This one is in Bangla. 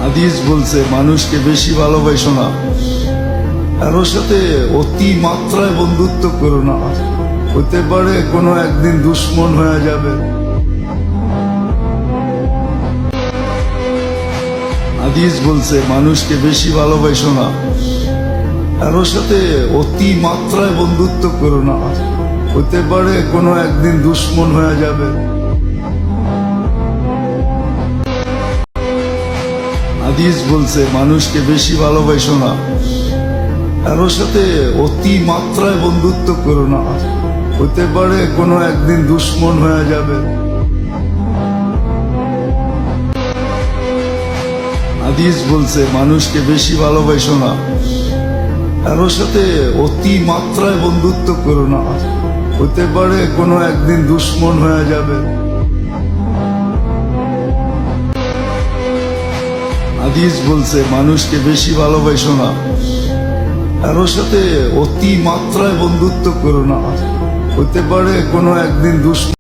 হাদিস বলছে মানুষকে বেশি ভালোবাসো না, কারোর সাথে অতি মাত্রায় বন্ধুত্ব করো না, হতে পারে কোনো একদিন দুশ্মন হয়ে যাবে। হাদিস বলছে মানুষকে বেশি ভালোবাসো না, কারোর সাথে অতি মাত্রায় বন্ধুত্ব করো না, হতে পারে কোনো একদিন দুশ্মন হয়ে যাবে। হাদিস বলছে মানুষকে বেশি ভালোবাসো না, কারোর সাথে অতি মাত্রায় বন্ধুত্ব করো না, হতে পারে কোনো একদিন দুশ্মন হয়ে যাবে। হাদিস বলছে মানুষকে বেশি ভালোবাসো না, কারোর সাথে অতি মাত্রায় বন্ধুত্ব করো না, হতে পারে কোনো একদিন দুশ্মন হয়ে যাবে। হাদিস বলছে মানুষকে বেশি ভালোবাসো না, কারোর সাথে অতি মাত্রায় বন্ধুত্ব করো না, হতে পারে কোনো একদিন দুশ্মন।